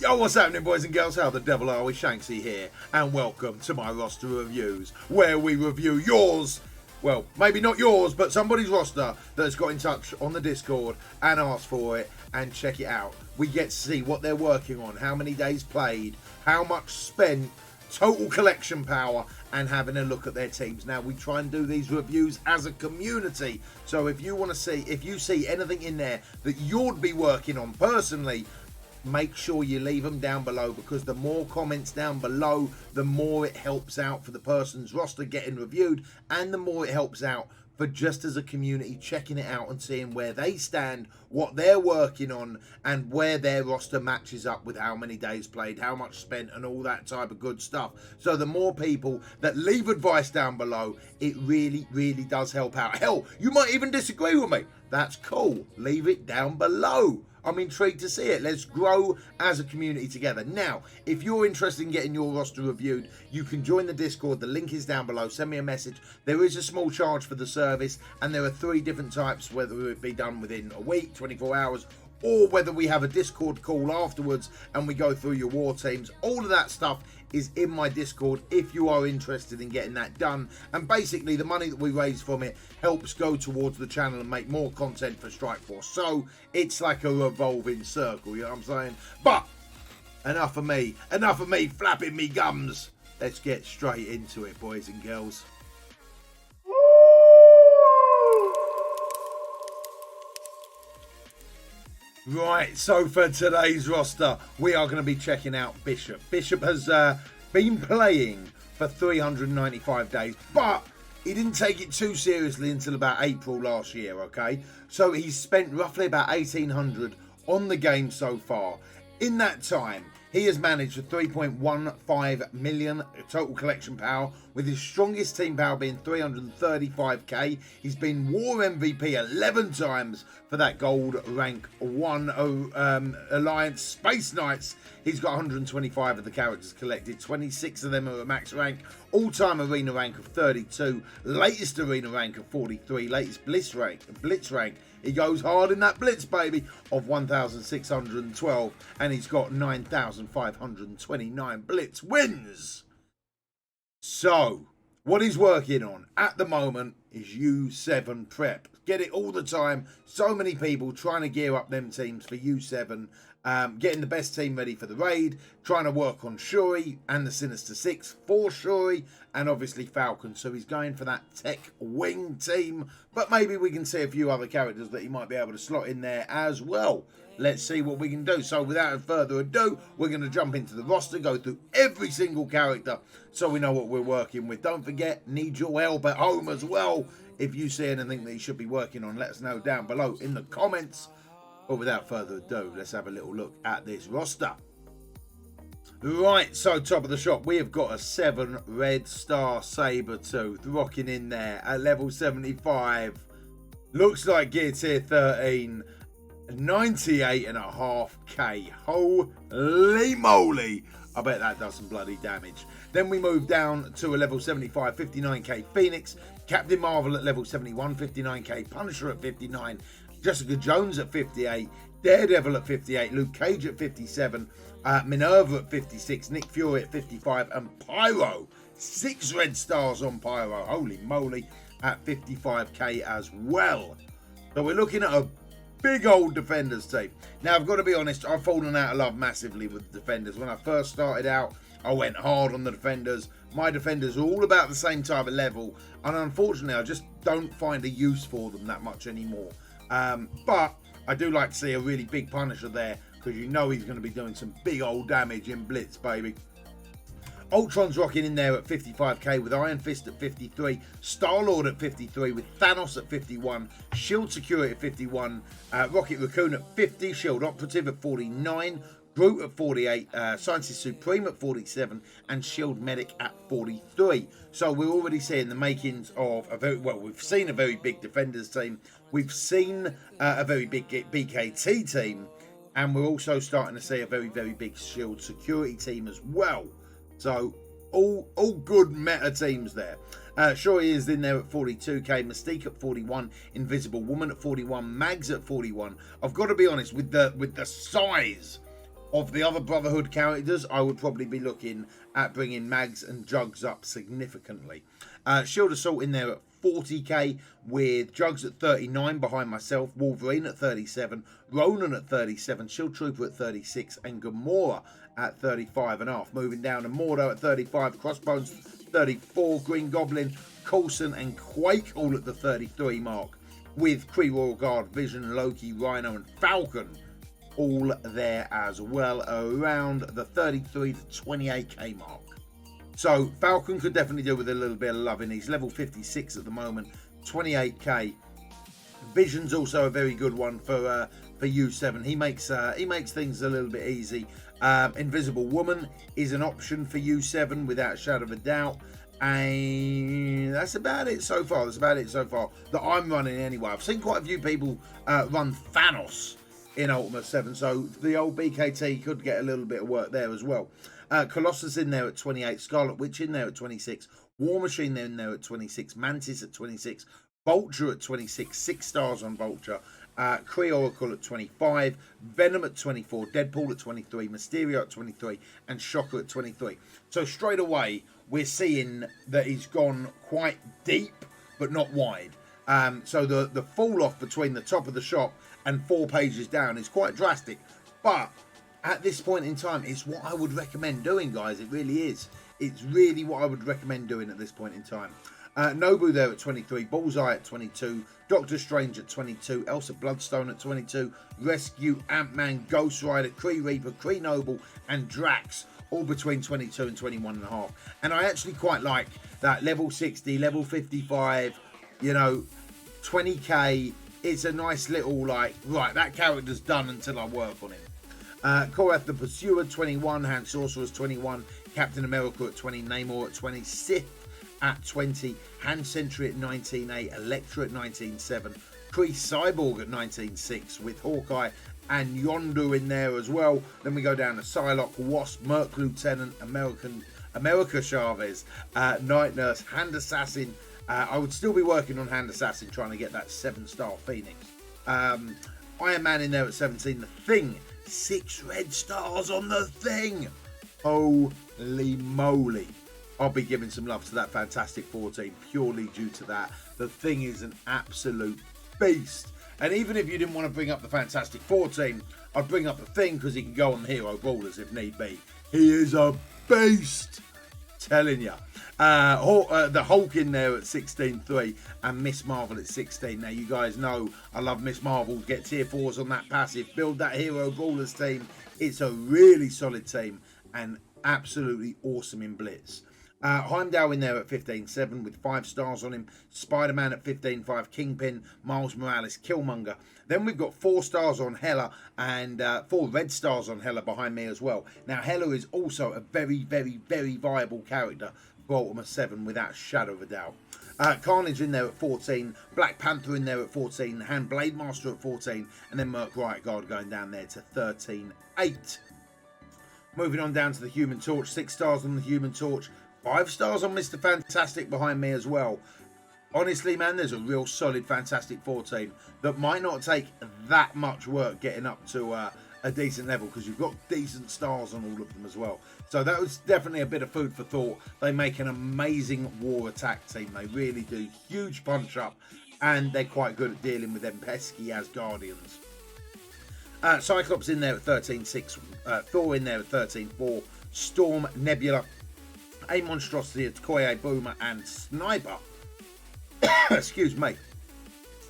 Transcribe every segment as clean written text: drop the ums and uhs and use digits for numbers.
Yo, what's happening, boys and girls? How the devil are we? Shanksy here, and welcome to my roster reviews, where we review yours. Well, maybe not yours, but somebody's roster that's got in touch on the Discord and asked for it, and check it out. We get to see what they're working on, how many days played, how much spent, total collection power, and having a look at their teams. Now, we try and do these reviews as a community, so if you want to see, if you see anything in there that you'd be working on personally, make sure you leave them down below, because the more comments down below, the more it helps out for the person's roster getting reviewed, and the more it helps out for just as a community checking it out and seeing where they stand, what they're working on, and where their roster matches up with how many days played, how much spent, and all that type of good stuff. So the more people that leave advice down below, it really does help out. Hell, you might even disagree with me. That's cool. Leave it down below. I'm intrigued to see it. Let's grow as a community together. Now, if you're interested in getting your roster reviewed, you can join the Discord. The link is down below. Send me a message. There is a small charge for the service, and there are 3 different types, whether it be done within a week, 24 hours, or whether we have a Discord call afterwards and we go through your war teams. All of that stuff is in my Discord if you are interested in getting that done. And basically, the money that we raise from it helps go towards the channel and make more content for Strike Force. So it's like a revolving circle, you know what I'm saying? But enough of me flapping me gums. Let's get straight into it, boys and girls. Right, so for today's roster, we are going to be checking out Bishop. Bishop has been playing for 395 days, but he didn't take it too seriously until about April last year, okay? So he's spent roughly about 1,800 on the game so far. In that time, he has managed a 3.15 million total collection power, with his strongest team power being 335k. He's been War MVP 11 times for that gold rank 1 Alliance Space Knights. He's got 125 of the characters collected, 26 of them are at max rank, all-time arena rank of 32, latest arena rank of 43, latest blitz rank. He goes hard in that blitz, baby, of 1,612, and he's got 9,529 blitz wins. So, what he's working on at the moment is U7 prep. Get it all the time. So many people trying to gear up them teams for U7, getting the best team ready for the raid, trying to work on Shuri and the Sinister Six for Shuri, and obviously Falcon. So he's going for that tech wing team, but maybe we can see a few other characters that he might be able to slot in there as well. Let's see what we can do. So without further ado, we're going to jump into the roster, go through every single character so we know what we're working with. Don't forget, need your help at home as well. If you see anything that you should be working on, let us know down below in the comments. But without further ado, let's have a little look at this roster. Right, so top of the shop, we have got a 7 red star Sabertooth rocking in there at level 75. Looks like gear tier 13. 98.5k. Holy moly, I bet that does some bloody damage. Then we move down to a level 75 59k Phoenix, Captain Marvel at level 71 59k, Punisher at 59, Jessica Jones at 58, Daredevil at 58, Luke Cage at 57, Minerva at 56, Nick Fury at 55, and Pyro, 6 red stars on Pyro, holy moly, at 55k as well. So we're looking at a big old Defenders team. Now, I've got to be honest, I've fallen out of love massively with the Defenders. When I first started out, I went hard on the Defenders. My Defenders are all about the same type of level, and unfortunately, I just don't find a use for them that much anymore. But I do like to see a really big Punisher there, because you know he's going to be doing some big old damage in Blitz, baby. Ultron's rocking in there at 55k, with Iron Fist at 53, Star-Lord at 53, with Thanos at 51, Shield Security at 51, Rocket Raccoon at 50, Shield Operative at 49, Groot at 48, Scientist Supreme at 47, and Shield Medic at 43. So we're already seeing the makings of a very, well, we've seen a very big Defenders team, we've seen a very big BKT team, and we're also starting to see a very big Shield Security team as well. So all good meta teams there. Shuri is in there at 42k, Mystique at 41, Invisible Woman at 41, Mags at 41. I've got to be honest, with the size Of the other Brotherhood characters, I would probably be looking at bringing Mags and Jugs up significantly. Shield Assault in there at 40k, with Jugs at 39 behind myself, Wolverine at 37, Ronan at 37, Shield Trooper at 36, and Gamora at 35.5. Moving down to Mordo at 35, Crossbones 34, Green Goblin, Coulson and Quake all at the 33 mark, with Kree Royal Guard, Vision, Loki, Rhino and Falcon all there as well, around the 33 to 28k mark. So Falcon could definitely do with a little bit of loving. He's level 56 at the moment, 28k. Vision's also a very good one for U7. He makes things a little bit easy. Invisible Woman is an option for U7 without a shadow of a doubt. And that's about it so far. That I'm running anyway. I've seen quite a few people run Thanos in Ultimate 7, so the old BKT could get a little bit of work there as well. Colossus in there at 28, Scarlet Witch in there at 26, War Machine in there at 26, Mantis at 26, Vulture at 26, 6 stars on Vulture, Kree Oracle at 25, Venom at 24, Deadpool at 23, Mysterio at 23, and Shocker at 23. So straight away, we're seeing that he's gone quite deep, but not wide. So the fall off between the top of the shop and 4 pages down is quite drastic. But at this point in time, it's what I would recommend doing, guys. It really is. It's really what I would recommend doing at this point in time. Nobu there at 23, Bullseye at 22, Doctor Strange at 22, Elsa Bloodstone at 22, Rescue, Ant-Man, Ghost Rider, Kree Reaper, Kree Noble, and Drax, all between 22 and 21.5. And I actually quite like that level 60, level 55, you know, 20k. It's a nice little, like, right, that character's done until I work on him. Korath the Pursuer, 21, Hand Sorcerer's 21, Captain America at 20, Namor at 20, Sith at 20, Hand Sentry at 19.8, Elektra at 19.7, Kree Cyborg at 19.6, with Hawkeye and Yondu in there as well. Then we go down to Psylocke, Wasp, Merc Lieutenant, America Chavez, Night Nurse, Hand Assassin. I would still be working on Hand Assassin, trying to get that 7-star Phoenix. Iron Man in there at 17. The Thing, 6 red stars on The Thing. Holy moly. I'll be giving some love to that Fantastic 14 purely due to that. The Thing is an absolute beast. And even if you didn't want to bring up the Fantastic 14, I'd bring up The Thing because he can go on the Hero Brawlers if need be. He is a beast. Telling you. The Hulk in there at 16.3 and Miss Marvel at 16. Now you guys know I love Miss Marvel. Get tier 4s on that passive. Build that Hero Brawlers team. It's a really solid team and absolutely awesome in Blitz. Heimdall in there at 15.7 with 5 stars on him. Spider-Man at 15.5. Kingpin, Miles Morales, Killmonger. Then we've got 4 stars on Hela and 4 red stars on Hela behind me as well. Now Hela is also a very, very, very viable character for Ultimate 7 without a shadow of a doubt. Carnage in there at 14. Black Panther in there at 14. Hand Blade Master at 14. And then Merc Riot Guard going down there to 13.8. Moving on down to the Human Torch. 6 stars on the Human Torch. 5 stars on Mr. Fantastic behind me as well. Honestly, man, there's a real solid Fantastic 14 that might not take that much work getting up to a decent level because you've got decent stars on all of them as well. So that was definitely a bit of food for thought. They make an amazing war attack team. They really do. Huge punch up and they're quite good at dealing with them pesky Asgardians. Cyclops in there at 13.6. Thor in there at 13.4. Storm, Nebula, A Monstrosity, Okoye, Boomer, and Sniper. Excuse me.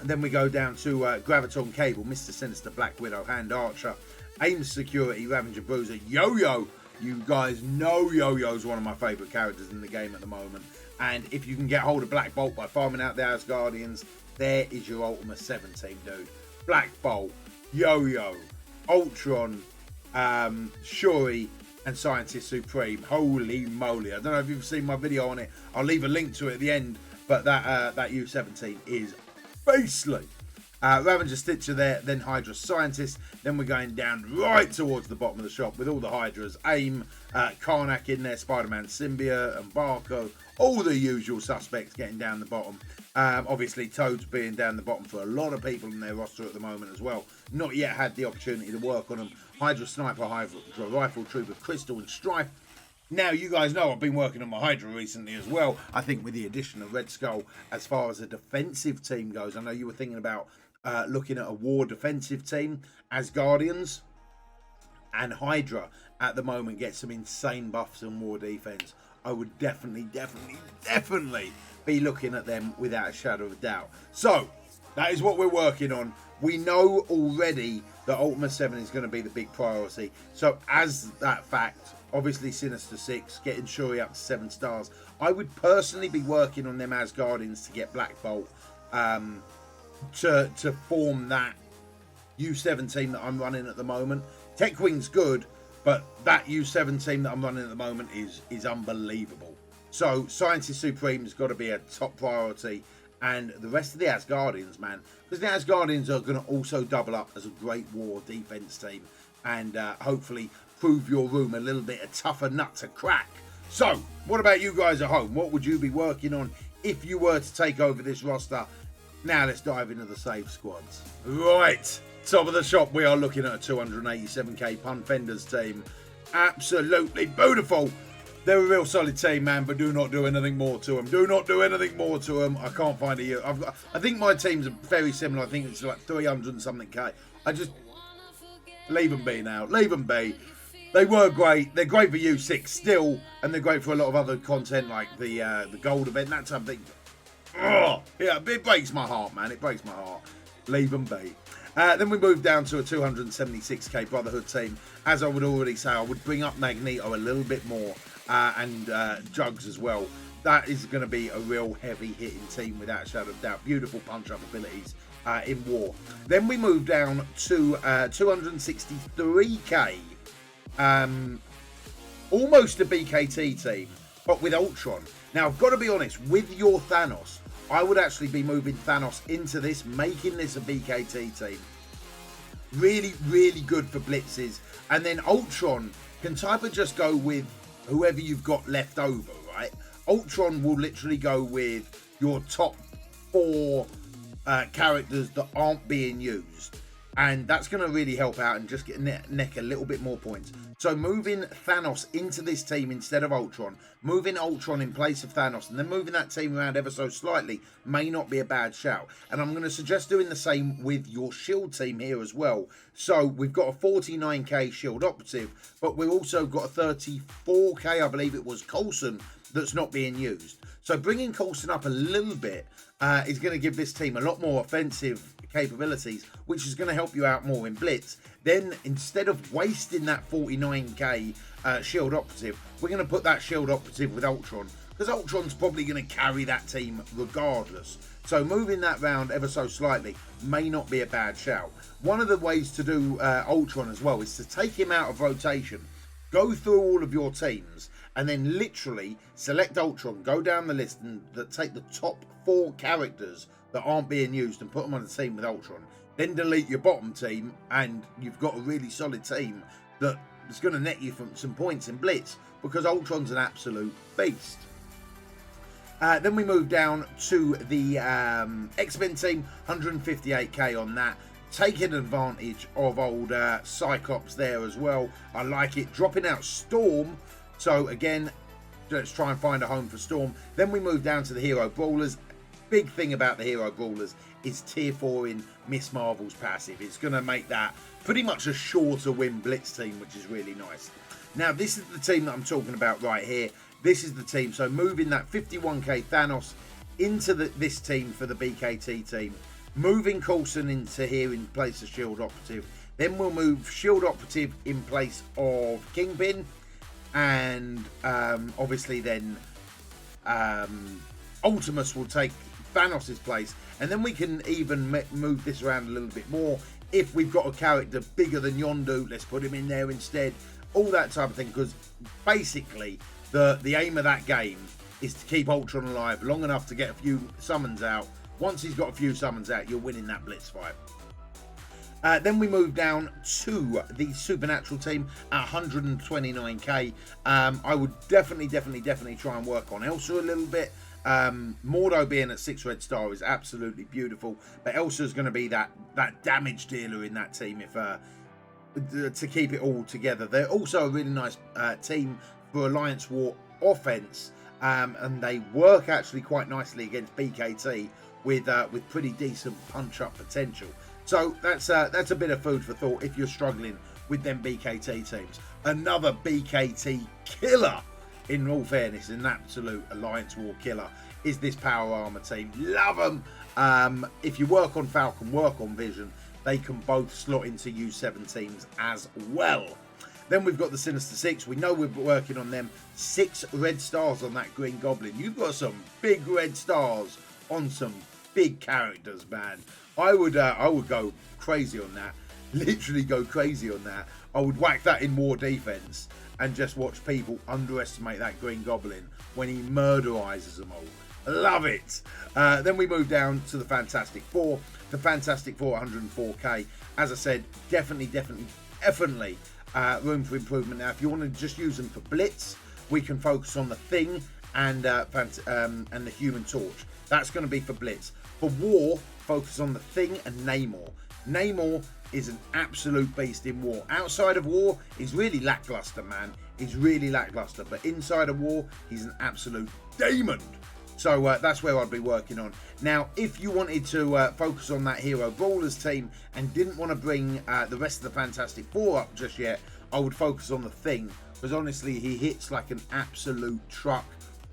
And then we go down to Graviton, Cable, Mr. Sinister, Black Widow, Hand Archer, AIM Security, Ravager, Bruiser, Yo-Yo. You guys know Yo-Yo's one of my favourite characters in the game at the moment. And if you can get hold of Black Bolt by farming out the Asgardians, there is your Ultimate 7 team, dude. Black Bolt, Yo-Yo, Ultron, Shuri, and Scientist Supreme. Holy moly. I don't know if you've seen my video on it. I'll leave a link to it at the end. But that U17 is beastly. Ravager, Stitcher there, then Hydra Scientist. Then we're going down right towards the bottom of the shop with all the Hydras. AIM, Karnak in there, Spider-Man, Symbiote, and Barco. All the usual suspects getting down the bottom. Obviously, Toads being down the bottom for a lot of people in their roster at the moment as well. Not yet had the opportunity to work on them. Hydra Sniper, Hydra Rifle Trooper, Crystal and Strife. Now, you guys know I've been working on my Hydra recently as well. I think with the addition of Red Skull, as far as a defensive team goes, I know you were thinking about looking at a war defensive team. As Guardians and Hydra at the moment get some insane buffs and war defense. I would definitely be looking at them without a shadow of a doubt. So, that is what we're working on. We know already that Ultima 7 is going to be the big priority. So, as that fact, obviously Sinister 6, getting Shuri up to 7 stars. I would personally be working on them Asgardians to get Black Bolt to form that U7 team that I'm running at the moment. Techwing's good, but that U7 team that I'm running at the moment is unbelievable. So Scientist Supreme has got to be a top priority, and the rest of the Asgardians, man, because the Asgardians are going to also double up as a great war defense team, and hopefully prove your room a little bit a tougher nut to crack. So, what about you guys at home? What would you be working on if you were to take over this roster? Now let's dive into the save squads. Right, top of the shop, we are looking at a 287k Pun Fenders team. Absolutely beautiful. They're a real solid team, man, but do not do anything more to them. Do not do anything more to them. I can't find a... I think my teams are very similar. I think it's like 300 and something K. I just... Leave them be now. Leave them be. They were great. They're great for U6 still, and they're great for a lot of other content like the gold event, that type of thing. Oh, yeah, it breaks my heart, man. It breaks my heart. Leave them be. Then we move down to a 276k Brotherhood team. As I would already say, I would bring up Magneto a little bit more, and Jugs as well. That is going to be a real heavy hitting team without a shadow of doubt. Beautiful punch up abilities in war. Then we move down to 263k. Almost a BKT team, but with Ultron. Now, I've got to be honest, with your Thanos, I would actually be moving Thanos into this, making this a BKT team. Really, really good for blitzes. And then Ultron can type of just go with whoever you've got left over, right? Ultron will literally go with your top 4 characters that aren't being used. And that's going to really help out and just get neck a little bit more points. So moving Thanos into this team instead of Ultron, moving Ultron in place of Thanos, and then moving that team around ever so slightly may not be a bad shout. And I'm going to suggest doing the same with your Shield team here as well. So we've got a 49k Shield operative, but we've also got a 34k, I believe it was, Coulson that's not being used. So bringing Coulson up a little bit is going to give this team a lot more offensive capabilities, which is going to help you out more in blitz. Then instead of wasting that 49k Shield operative, we're going to put that Shield operative with Ultron, because Ultron's probably going to carry that team regardless. So moving that round ever so slightly may not be a bad shout. One of the ways to do Ultron as well is to take him out of rotation, go through all of your teams, and then literally select Ultron, go down the list and take the top 4 characters that aren't being used and put them on the team with Ultron. Then delete your bottom team, and you've got a really solid team that is going to net you from some points in blitz, because Ultron's an absolute beast. Then we move down to the X-Men team, 158k on that. Taking advantage of old Cyclops there as well. I like it. Dropping out Storm. So again, let's try and find a home for Storm. Then we move down to the Hero Brawlers. Big thing about the Hero Brawlers is tier 4 in Miss Marvel's passive. It's going to make that pretty much a shorter win blitz team, which is really nice. Now, this is the team that I'm talking about right here. This is the team. So moving that 51k Thanos into this team for the BKT team. Moving Coulson into here in place of Shield Operative. Then we'll move Shield Operative in place of Kingpin. And obviously then Ultimus will take Thanos' place, and then we can even move this around a little bit more. If we've got a character bigger than Yondu, let's put him in there instead, all that type of thing, because basically the aim of that game is to keep Ultron alive long enough to get a few summons out. Once he's got a few summons out, you're winning that blitz fight. Then we move down to the Supernatural team at 129k. I would definitely try and work on Elsa a little bit. Mordo being at 6 red star is absolutely beautiful, but Elsa's going to be that damage dealer in that team if to keep it all together. They're also a really nice team for Alliance War offense, and they work actually quite nicely against BKT with pretty decent punch up potential. So that's a bit of food for thought if you're struggling with them BKT teams. Another BKT killer, in all fairness, an absolute Alliance War killer, is this Power Armor team. Love them. If you work on Falcon, work on Vision, they can both slot into U7 teams as well. Then we've got the Sinister Six. We know we're working on them. 6 red stars on that Green Goblin. You've got some big red stars on some big characters, man. I would go crazy on that. Literally go crazy on that. I would whack that in war defense and just watch people underestimate that Green Goblin when he murderizes them all. Love it. Then we move down to the Fantastic Four. The Fantastic Four 104k. As I said, definitely room for improvement. Now, if you want to just use them for blitz, we can focus on the Thing and the Human Torch. That's going to be for blitz. For war, focus on the Thing and Namor. Namor is an absolute beast in war. Outside of war, he's really lackluster, man. He's really lackluster. But inside of war, he's an absolute diamond. So that's where I'd be working on. Now, if you wanted to focus on that Hero Brawlers team and didn't want to bring the rest of the Fantastic Four up just yet, I would focus on the Thing. Because honestly, he hits like an absolute truck.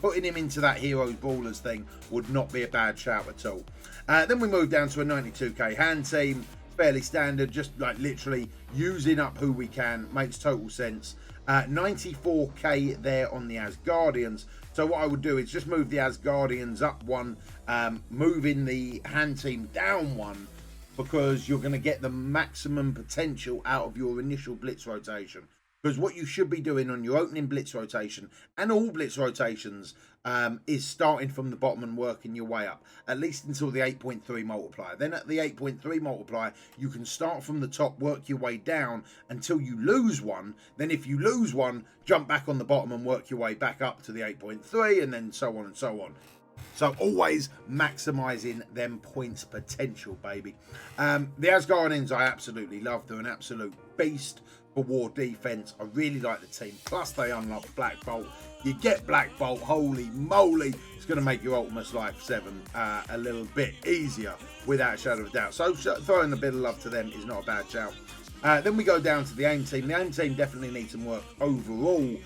Putting him into that Heroes Brawlers thing would not be a bad shout at all. Then we move down to a 92k hand team. Fairly standard, just like literally using up who we can. Makes total sense. 94k there on the Asgardians. So what I would do is just move the Asgardians up 1, moving the hand team down 1, because you're going to get the maximum potential out of your initial blitz rotation. Because what you should be doing on your opening blitz rotation, and all blitz rotations, is starting from the bottom and working your way up, at least until the 8.3 multiplier. Then at the 8.3 multiplier, you can start from the top, work your way down until you lose 1. Then if you lose 1, jump back on the bottom and work your way back up to the 8.3, and then so on and so on. So always maximising them points potential, baby. The Asgardians I absolutely love. They're an absolute beast for war defense. I really like the team. Plus they unlock Black Bolt. You get Black Bolt, holy moly, it's going to make your Ultimates Life 7 a little bit easier without a shadow of a doubt. So throwing a bit of love to them is not a bad shout. Then we go down to the AIM team. The AIM team definitely needs some work overall,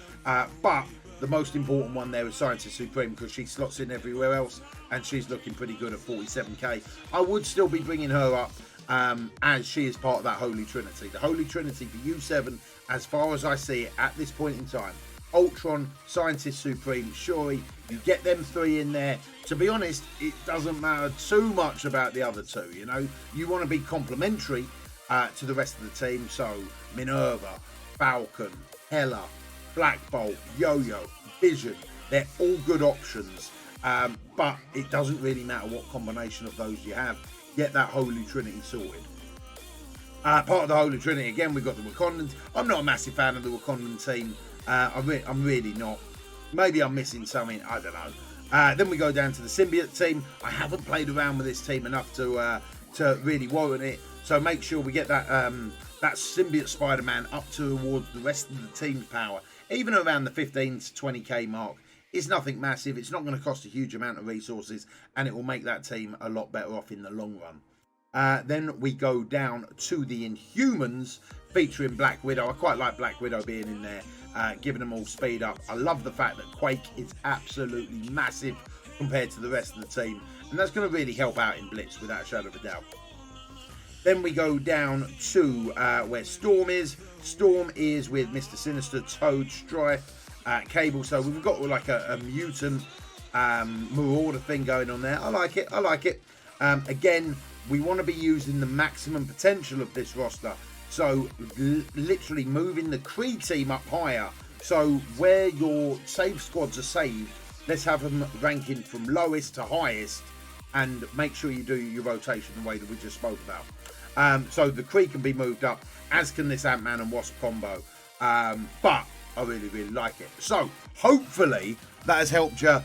but the most important one there is Scientist Supreme, because she slots in everywhere else and she's looking pretty good at 47k. I would still be bringing her up as she is part of that Holy Trinity. The Holy Trinity for U7, as far as I see it at this point in time, Ultron, Scientist Supreme, Shuri, you get them 3 in there. To be honest, it doesn't matter too much about the other 2, you know. You want to be complementary to the rest of the team, so Minerva, Falcon, Hela, Black Bolt, Yo-Yo, Vision, they're all good options, but it doesn't really matter what combination of those you have. Get that Holy Trinity sorted. Part of the Holy Trinity, again, we've got the Wakandans. I'm not a massive fan of the Wakandan team. I'm really not. Maybe I'm missing something, I don't know. Then we go down to the Symbiote team. I haven't played around with this team enough to really warrant it. So make sure we get that that Symbiote Spider-Man up towards the rest of the team's power. Even around the 15 to 20k mark. It's nothing massive. It's not going to cost a huge amount of resources, and it will make that team a lot better off in the long run. Then we go down to the Inhumans, featuring Black Widow. I quite like Black Widow being in there, giving them all speed up. I love the fact that Quake is absolutely massive compared to the rest of the team, and that's going to really help out in Blitz without a shadow of a doubt. Then we go down to where Storm is. Storm is with Mr. Sinister, Toad, Strife, Cable. So we've got like a mutant marauder thing going on there. I like it. I like it. Again, we want to be using the maximum potential of this roster. So literally moving the Kree team up higher. So where your save squads are saved, let's have them ranking from lowest to highest, and make sure you do your rotation the way that we just spoke about. So the Kree can be moved up, as can this Ant-Man and Wasp combo. But I really, really like it. So, hopefully, that has helped you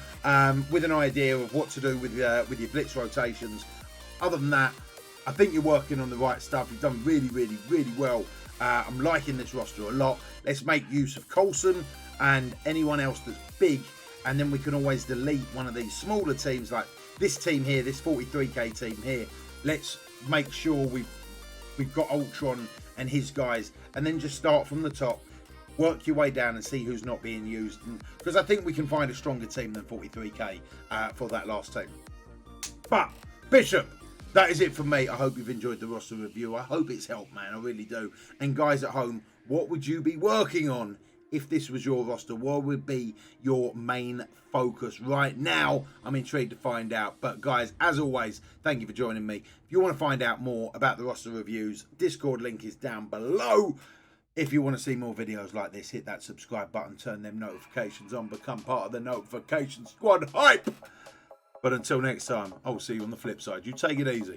with an idea of what to do with your blitz rotations. Other than that, I think you're working on the right stuff. You've done really, really, really well. I'm liking this roster a lot. Let's make use of Coulson and anyone else that's big, and then we can always delete one of these smaller teams like this team here, this 43k team here. Let's make sure we've got Ultron and his guys, and then just start from the top, work your way down and see who's not being used, because I think we can find a stronger team than 43k for that last team. But Bishop, that is it for me. I hope you've enjoyed the roster review. I hope it's helped, man. I really do. And guys at home, what would you be working on if this was your roster? What would be your main focus right now? I'm intrigued to find out. But guys, as always, thank you for joining me. If you want to find out more about the roster reviews, Discord link is down below. If you want to see more videos like this, hit that subscribe button, turn them notifications on, become part of the notification squad hype. But until next time, I'll see you on the flip side. You take it easy.